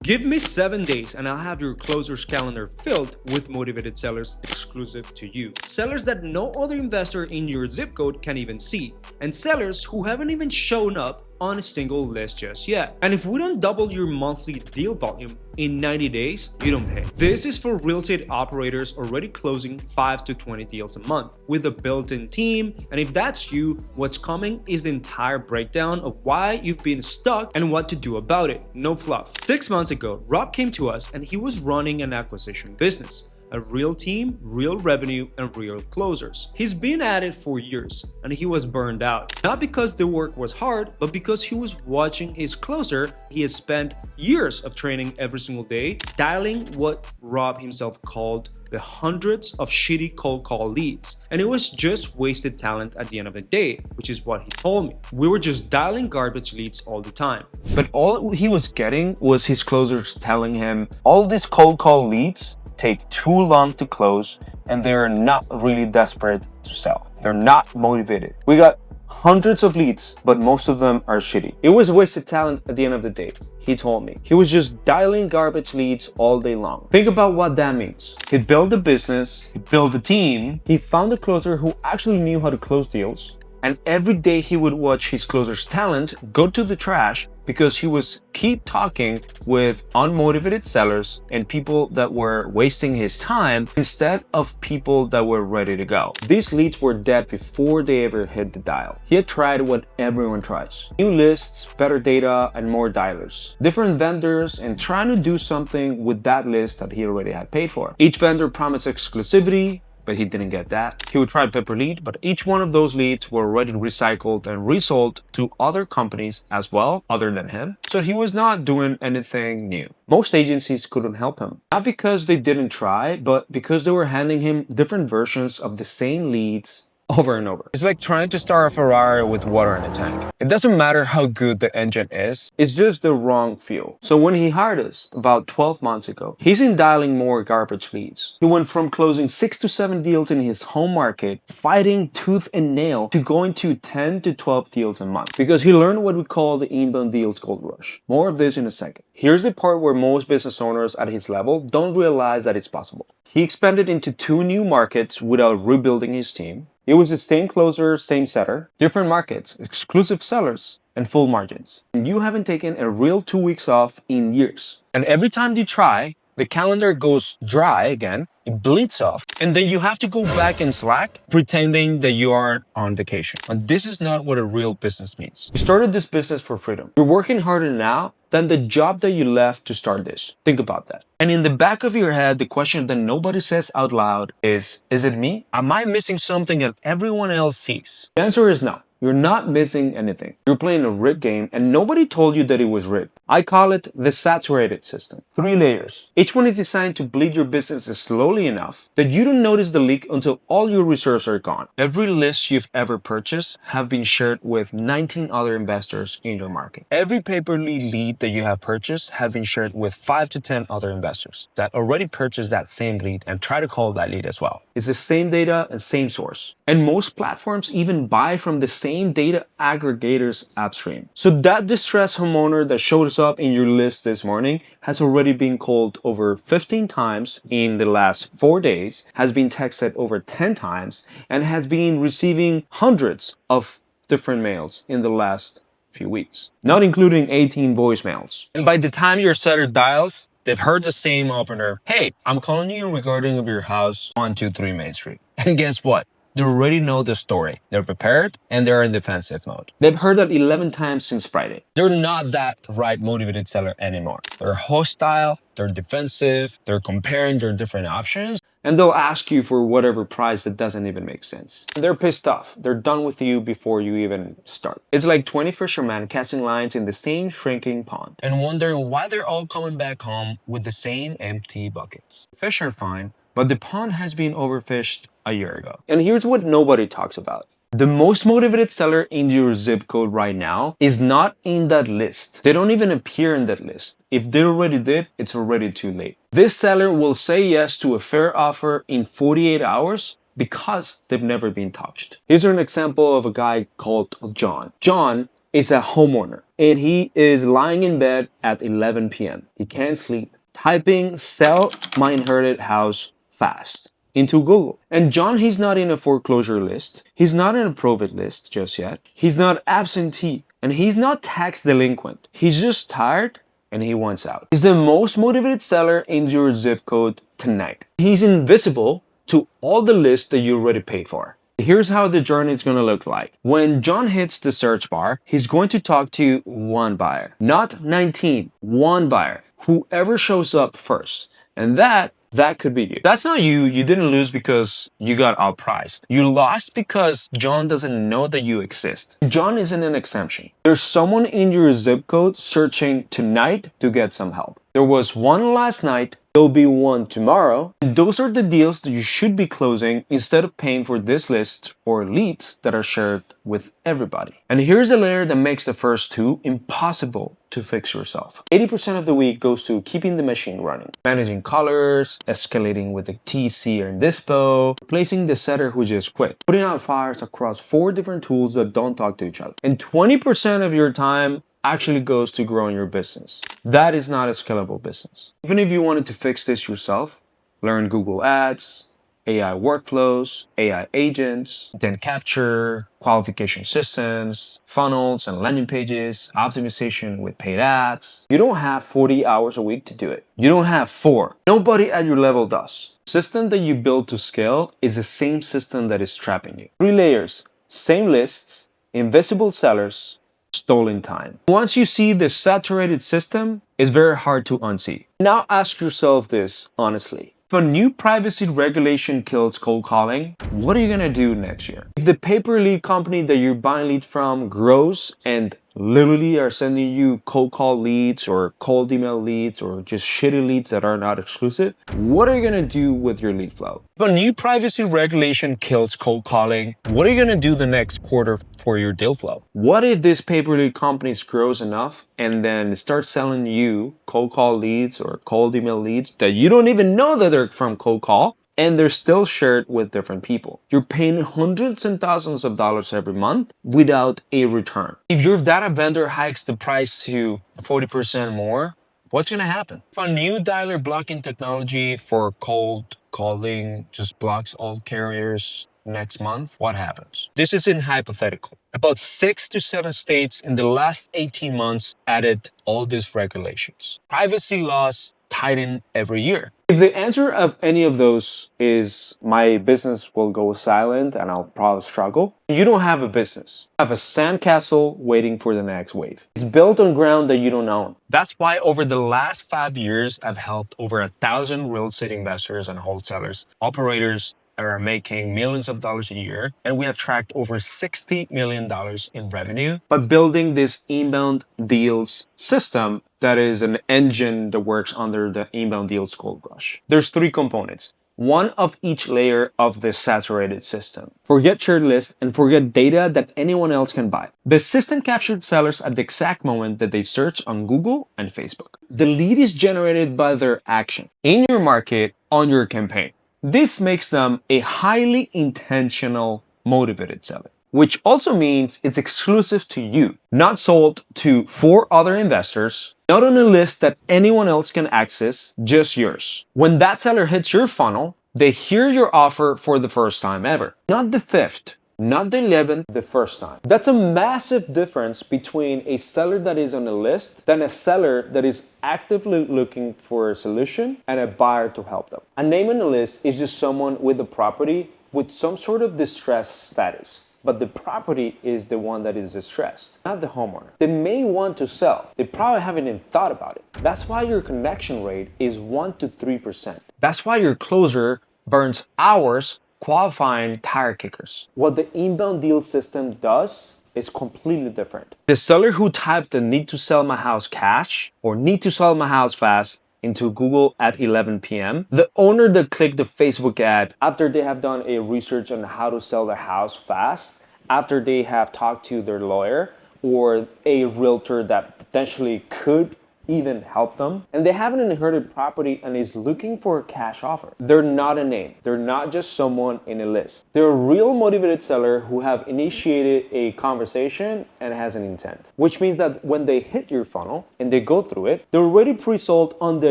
Give me 7 days and I'll have your closers calendar filled with motivated sellers exclusive to you. Sellers that no other investor in your zip code can even see, and sellers who haven't even shown up on a single list just yet. And if we don't double your monthly deal volume in 90 days, you don't pay. This is for real estate operators already closing 5 to 20 deals a month with a built-in team. And if that's you, what's coming is the entire breakdown of why you've been stuck and what to do about it. No fluff. 6 months ago, Rob came to us and he was running an acquisition business. A real team, real revenue, and real closers. He's been at it for years and he was burned out. Not because the work was hard, but because he was watching his closer. He has spent years of training every single day, dialing what Rob himself called the hundreds of shitty cold call leads. And it was just wasted talent at the end of the day, which is what he told me. We were just dialing garbage leads all the time. But all he was getting was his closers telling him, all these cold call leads take too long to close and they're not really desperate to sell. They're not motivated. We got hundreds of leads, but most of them are shitty. It was wasted talent at the end of the day, he told me. He was just dialing garbage leads all day long. Think about what that means. He built a business, he built a team, he found a closer who actually knew how to close deals, and every day he would watch his closer's talent go to the trash because he was keep talking with unmotivated sellers and people that were wasting his time instead of people that were ready to go. These leads were dead before they ever hit the dial. He had tried what everyone tries. New lists, better data, and more dialers. Different vendors and trying to do something with that list that he already had paid for. Each vendor promised exclusivity, but he didn't get that. He would try pay per lead, but each one of those leads were already recycled and resold to other companies as well, other than him. So he was not doing anything new. Most agencies couldn't help him. Not because they didn't try, but because they were handing him different versions of the same leads over and over. It's like trying to start a Ferrari with water in a tank. It doesn't matter how good the engine is, it's just the wrong fuel. So when he hired us about 12 months ago, he's in dialing more garbage leads. He went from closing 6 to 7 deals in his home market, fighting tooth and nail, to going to 10 to 12 deals a month. Because he learned what we call the inbound deals gold rush. More of this in a second. Here's the part where most business owners at his level don't realize that it's possible. He expanded into 2 new markets without rebuilding his team. It was the same closer, same setter, different markets, exclusive sellers, and full margins. And you haven't taken a real 2 weeks off in years. And every time you try, the calendar goes dry again, it bleeds off, and then you have to go back and slack, pretending that you are on vacation. And this is not what a real business means. You started this business for freedom. You're working harder now than the job that you left to start this. Think about that. And in the back of your head, the question that nobody says out loud is it me? Am I missing something that everyone else sees? The answer is no. You're not missing anything. You're playing a rigged game and nobody told you that it was rigged. I call it the saturated system. 3 layers. Each one is designed to bleed your business slowly enough that you don't notice the leak until all your reserves are gone. Every list you've ever purchased have been shared with 19 other investors in your market. Every pay-per-lead lead that you have purchased have been shared with 5 to 10 other investors that already purchased that same lead and try to call that lead as well. It's the same data and same source. And most platforms even buy from the same data aggregators upstream. So that distressed homeowner that showed up in your list this morning has already been called over 15 times in the last 4 days, has been texted over 10 times, and has been receiving hundreds of different mails in the last few weeks, not including 18 voicemails. And by the time your seller dials, they've heard the same opener. Hey, I'm calling you regarding of your house 123 Main Street. And guess what? They already know the story. They're prepared and they're in defensive mode. They've heard that 11 times since Friday. They're not that right motivated seller anymore. They're hostile, they're defensive, they're comparing their different options, and they'll ask you for whatever price that doesn't even make sense. They're pissed off. They're done with you before you even start. It's like 20 fishermen casting lines in the same shrinking pond and wondering why they're all coming back home with the same empty buckets. Fish are fine, but the pond has been overfished a year ago. And here's what nobody talks about. The most motivated seller in your zip code right now is not in that list. They don't even appear in that list. If they already did, it's already too late. This seller will say yes to a fair offer in 48 hours because they've never been touched. Here's an example of a guy called John. John is a homeowner and he is lying in bed at 11 p.m. He can't sleep, typing "sell my inherited house fast" into Google. And John, he's not in a foreclosure list. He's not in a probate list just yet. He's not absentee, and he's not tax delinquent. He's just tired and he wants out. He's the most motivated seller in your zip code tonight. He's invisible to all the lists that you already paid for. Here's how the journey is going to look like. When John hits the search bar, he's going to talk to one buyer, not 19, one buyer, whoever shows up first. And that could be you. That's not you. You didn't lose because you got outpriced. You lost because John doesn't know that you exist. John isn't an exemption. There's someone in your zip code searching tonight to get some help. There was one last night. There'll be one tomorrow. And those are the deals that you should be closing instead of paying for this list or leads that are shared with everybody. And here's a layer that makes the first two impossible to fix yourself. 80% of the week goes to keeping the machine running, managing colors, escalating with the TC and dispo, replacing the setter who just quit, putting out fires across 4 different tools that don't talk to each other. And 20% of your time actually goes to growing your business. That is not a scalable business. Even if you wanted to fix this yourself, learn Google Ads, AI workflows, AI agents, then capture, qualification systems, funnels and landing pages, optimization with paid ads. You don't have 40 hours a week to do it. You don't have 4. Nobody at your level does. The system that you build to scale is the same system that is trapping you. 3 layers, same lists, invisible sellers, stolen time. Once you see this saturated system, it's very hard to unsee. Now ask yourself this honestly. If a new privacy regulation kills cold calling, what are you gonna do next year? If the pay-per-lead company that you're buying leads from grows and literally are sending you cold call leads or cold email leads or just shitty leads that are not exclusive, what are you gonna do with your lead flow? If a new privacy regulation kills cold calling, what are you gonna do the next quarter for your deal flow? What if this pay-per-lead company grows enough and then starts selling you cold call leads or cold email leads that you don't even know that they're from cold call, and they're still shared with different people? You're paying hundreds and thousands of dollars every month without a return. If your data vendor hikes the price to 40% more, what's gonna happen? If a new dialer blocking technology for cold calling just blocks all carriers next month, what happens? This isn't hypothetical. About 6 to 7 states in the last 18 months added all these regulations. Privacy laws tighten every year. If the answer of any of those is my business will go silent and I'll probably struggle, you don't have a business. You have a sandcastle waiting for the next wave. It's built on ground that you don't own. That's why over the last 5 years, I've helped over 1,000 real estate investors and wholesalers, operators that are making millions of dollars a year, and we have tracked over $60 million in revenue by building this inbound deals system that is an engine that works under the inbound deals gold rush. There's 3 components, one of each layer of this saturated system. Forget shared lists and forget data that anyone else can buy. The system captured sellers at the exact moment that they search on Google and Facebook. The lead is generated by their action in your market on your campaign. This makes them a highly intentional, motivated seller, which also means it's exclusive to you, not sold to 4 other investors, not on a list that anyone else can access, just yours. When that seller hits your funnel, they hear your offer for the first time ever, not the 5th, not the 11th, the first time. That's a massive difference between a seller that is on a list than a seller that is actively looking for a solution and a buyer to help them. A name on a list is just someone with a property with some sort of distressed status. But the property is the one that is distressed, not the homeowner. They may want to sell. They probably haven't even thought about it. That's why your connection rate is 1 to 3%. That's why your closer burns hours qualifying tire kickers. What the inbound deal system does is completely different. The seller who typed the "need to sell my house cash" or "need to sell my house fast" into Google at 11 p.m. The owner that clicked the Facebook ad after they have done a research on how to sell their house fast, after they have talked to their lawyer or a realtor that potentially could even help them, and they have an inherited property and is looking for a cash offer. They're not a name. They're not just someone in a list. They're a real motivated seller who have initiated a conversation and has an intent, which means that when they hit your funnel and they go through it, they're already pre-sold on the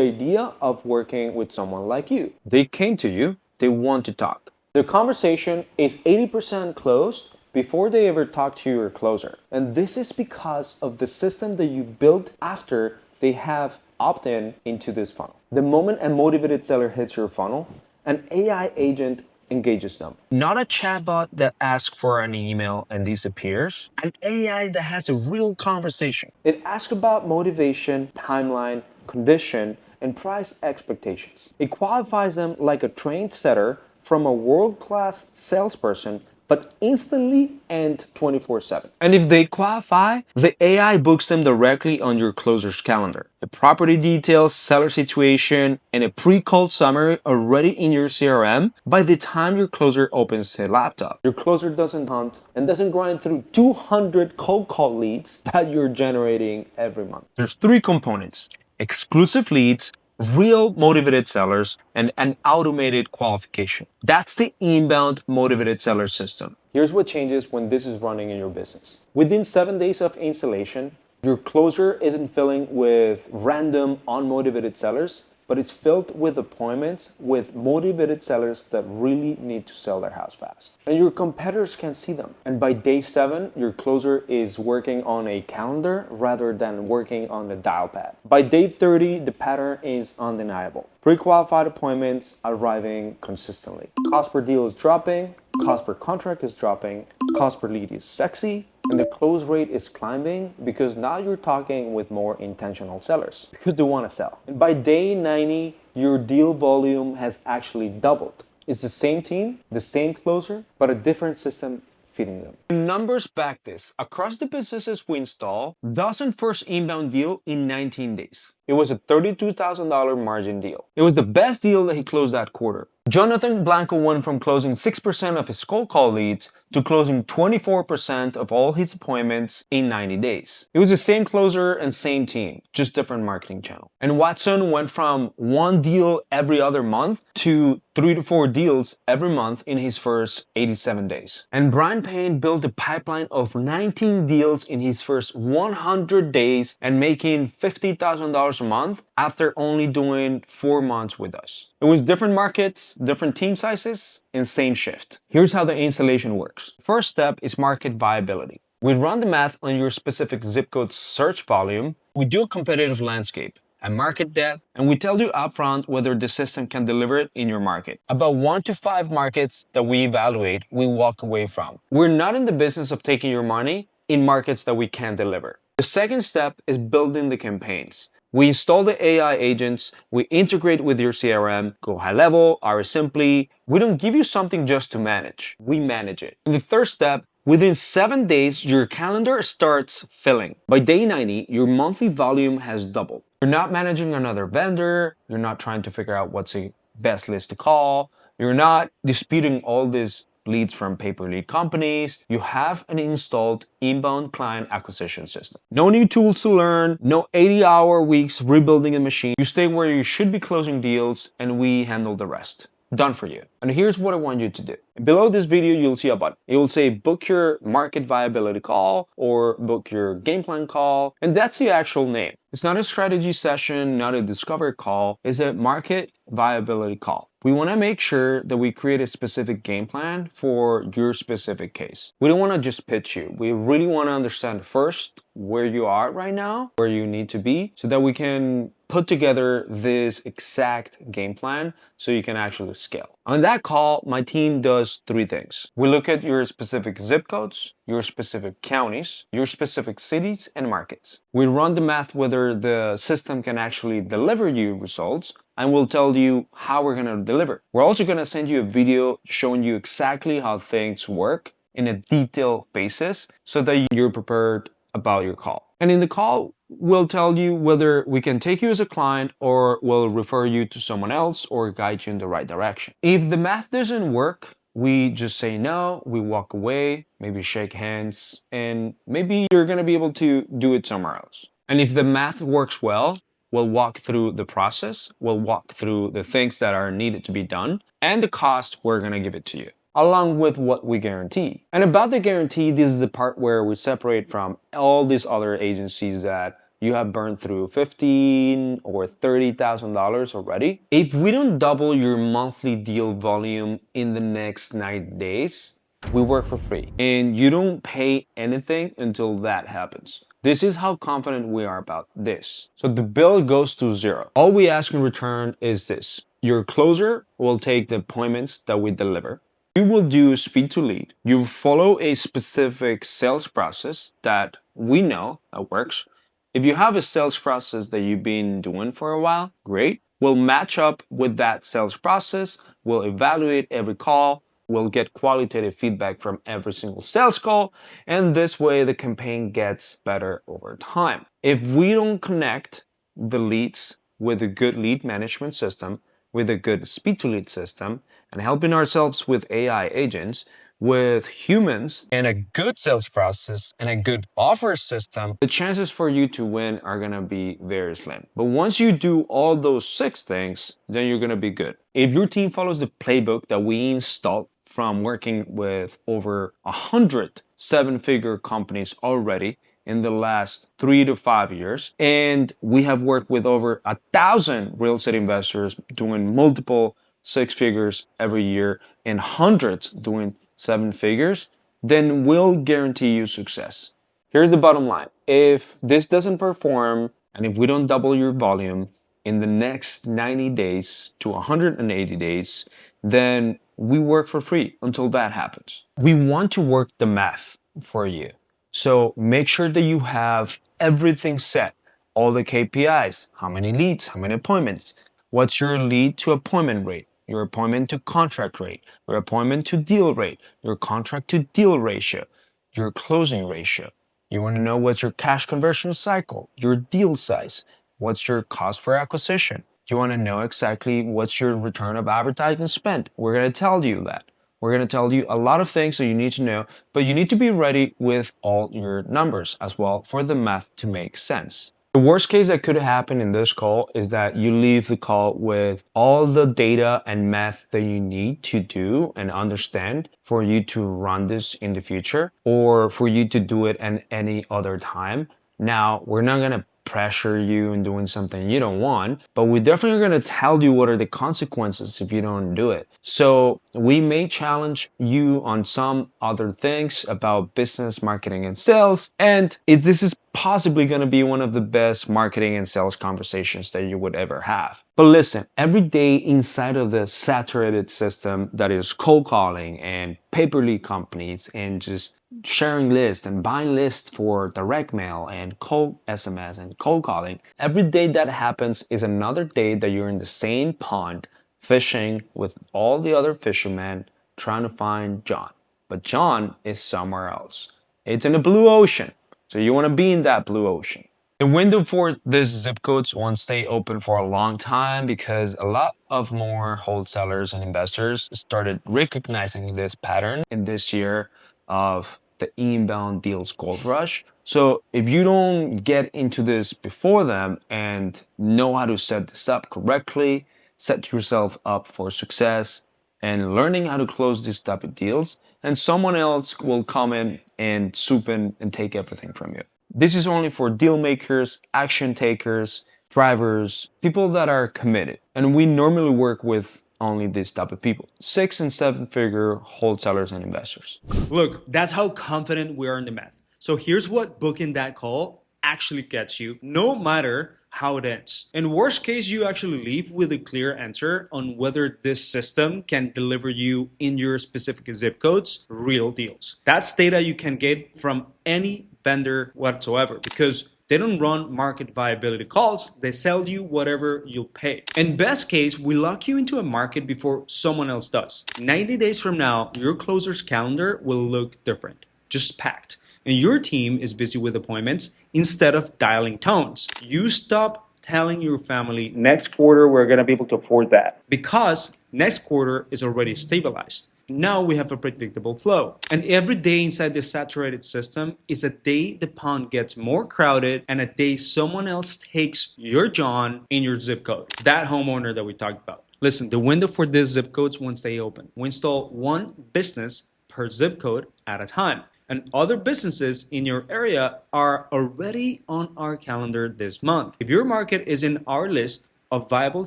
idea of working with someone like you. They came to you, they want to talk. The conversation is 80% closed before they ever talk to your closer. And this is because of the system that you built after they have opt-in into this funnel. The moment a motivated seller hits your funnel, an AI agent engages them. Not a chatbot that asks for an email and disappears. An AI that has a real conversation. It asks about motivation, timeline, condition, and price expectations. It qualifies them like a trained setter from a world-class salesperson, but instantly and 24/7. And if they qualify, the AI books them directly on your closer's calendar. The property details, seller situation, and a pre-called summary already in your CRM by the time your closer opens the laptop. Your closer doesn't hunt and doesn't grind through 200 cold call leads that you're generating every month. There's three components: exclusive leads, real motivated sellers, and an automated qualification. That's the inbound motivated seller system. Here's what changes when this is running in your business. Within 7 days of installation, your closer isn't filling with random unmotivated sellers, but it's filled with appointments with motivated sellers that really need to sell their house fast. And your competitors can see them. And by day 7, your closer is working on a calendar rather than working on the dial pad. By day 30, the pattern is undeniable. Pre-qualified appointments arriving consistently. Cost per deal is dropping, cost per contract is dropping, cost per lead is sexy, and the close rate is climbing because now you're talking with more intentional sellers because they want to sell. And by day 90, your deal volume has actually doubled. It's the same team, the same closer, but a different system feeding them. The numbers back this. Across the businesses we install, dozen first inbound deal in 19 days. It was a $32,000 margin deal. It was the best deal that he closed that quarter. Jonathan Blanco went from closing 6% of his cold call leads to closing 24% of all his appointments in 90 days. It was the same closer and same team, just different marketing channel. And Watson went from 1 deal every other month to 3 to 4 deals every month in his first 87 days. And Brian Payne built a pipeline of 19 deals in his first 100 days and making $50,000 a month after only doing 4 months with us. It was different markets, different team sizes, and same shift. Here's how the installation works. First step is market viability. We run the math on your specific zip code search volume. We do a competitive landscape, a market depth, and we tell you upfront whether the system can deliver it in your market. About 1 to 5 markets that we evaluate, we walk away from. We're not in the business of taking your money in markets that we can't deliver. The second step is building the campaigns. We install the AI agents, we integrate with your CRM, go high level, RS Simply. We don't give you something just to manage, we manage it. In the third step, within 7 days, your calendar starts filling. By day 90, your monthly volume has doubled. You're not managing another vendor, you're not trying to figure out what's the best list to call, you're not disputing all these leads from pay-per-lead companies. You have an installed inbound client acquisition system. No new tools to learn, no 80-hour weeks rebuilding a machine. You stay where you should be closing deals and we handle the rest. Done for you. And here's what I want you to do. Below this video, you'll see a button. It will say book your market viability call or book your game plan call. And that's the actual name. It's not a strategy session, not a discovery call. It's a market viability call. We want to make sure that we create a specific game plan for your specific case. We don't want to just pitch you. We really want to understand first where you are right now, where you need to be, so that we can put together this exact game plan so you can actually scale. On that call, my team does 3 things. We look at your specific zip codes, your specific counties, your specific cities and markets. We run the math whether the system can actually deliver you results, and we'll tell you how we're gonna deliver. We're also gonna send you a video showing you exactly how things work in a detailed basis so that you're prepared about your call. And in the call, we'll tell you whether we can take you as a client or we'll refer you to someone else or guide you in the right direction. If the math doesn't work, we just say no, we walk away, maybe shake hands, and maybe you're gonna be able to do it somewhere else. And if the math works well, We'll walk through the process, we'll walk through the things that are needed to be done, and the cost, we're gonna give it to you, along with what we guarantee. And about the guarantee, this is the part where we separate from all these other agencies that you have burned through $15,000 or $30,000 already. If we don't double your monthly deal volume in the next 90 days, we work for free and you don't pay anything until that happens. This is how confident we are about this. So the bill goes to zero. All we ask in return is this. Your closer will take the appointments that we deliver. You will do speed to lead. You follow a specific sales process that we know that works. If you have a sales process that you've been doing for a while, great. We'll match up with that sales process. We'll evaluate every call. We'll get qualitative feedback from every single sales call. And this way the campaign gets better over time. If we don't connect the leads with a good lead management system, with a good speed to lead system, and helping ourselves with AI agents, with humans, and a good sales process and a good offer system, the chances for you to win are gonna be very slim. But once you do all those 6 things, then you're gonna be good. If your team follows the playbook that we installed from working with over 100 7-figure companies already in the last 3 to 5 years, and we have worked with over 1,000 real estate investors doing multiple 6 figures every year and hundreds doing 7 figures, then we'll guarantee you success. Here's the bottom line. If this doesn't perform and if we don't double your volume in the next 90 days to 180 days, then we work for free until that happens. We want to work the math for you. So make sure that you have everything set, all the KPIs, how many leads, how many appointments, what's your lead to appointment rate, your appointment to contract rate, your appointment to deal rate, your contract to deal ratio, your closing ratio. You want to know what's your cash conversion cycle, your deal size, what's your cost per acquisition. You want to know exactly what's your return of advertising spend. We're going to tell you that. We're going to tell you a lot of things that you need to know, but you need to be ready with all your numbers as well for the math to make sense. The worst case that could happen in this call is that you leave the call with all the data and math that you need to do and understand for you to run this in the future or for you to do it at any other time. Now, we're not going to pressure you in doing something you don't want, but we definitely are going to tell you what are the consequences if you don't do it. So we may challenge you on some other things about business, marketing, and sales. And this is possibly going to be one of the best marketing and sales conversations that you would ever have. But listen, every day inside of the saturated system that is cold calling and pay-per-lead companies and just sharing lists and buying lists for direct mail and cold SMS and cold calling, every day that happens is another day that you're in the same pond fishing with all the other fishermen trying to find John. But John is somewhere else. It's in the blue ocean. So you want to be in that blue ocean. The window for these zip codes won't stay open for a long time because a lot of more wholesalers and investors started recognizing this pattern in this year of the inbound deals gold rush. So if you don't get into this before them and know how to set this up correctly, set yourself up for success and learning how to close these type of deals, and someone else will come in and swoop in and take everything from you. This is only for deal makers, action takers, drivers, people that are committed. And we normally work with only this type of people, 6 and 7 figure wholesalers and investors. Look, that's how confident we are in the math. So here's what booking that call actually gets you, no matter how it ends. In worst case, you actually leave with a clear answer on whether this system can deliver you in your specific zip codes real deals. That's data you can get from any vendor whatsoever because they don't run market viability calls. They sell you whatever you'll pay. In best case, we lock you into a market before someone else does. 90 days from now, your closer's calendar will look different, just packed. And your team is busy with appointments instead of dialing tones. You stop telling your family, next quarter, we're going to be able to afford that. Because next quarter is already stabilized. Now we have a predictable flow. And every day inside this saturated system is a day the pond gets more crowded and a day someone else takes your John in your zip code. That homeowner that we talked about. Listen, the window for these zip codes won't stay open. We install one business per zip code at a time. And other businesses in your area are already on our calendar this month. If your market is in our list of viable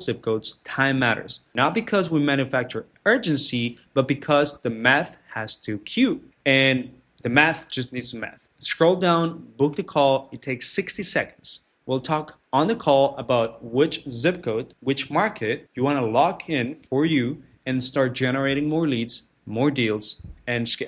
zip codes, time matters. Not because we manufacture urgency, but because the math has to queue. And the math just needs some math. Scroll down, book the call. It takes 60 seconds. We'll talk on the call about which zip code, which market you want to lock in for you and start generating more leads, more deals, and scale.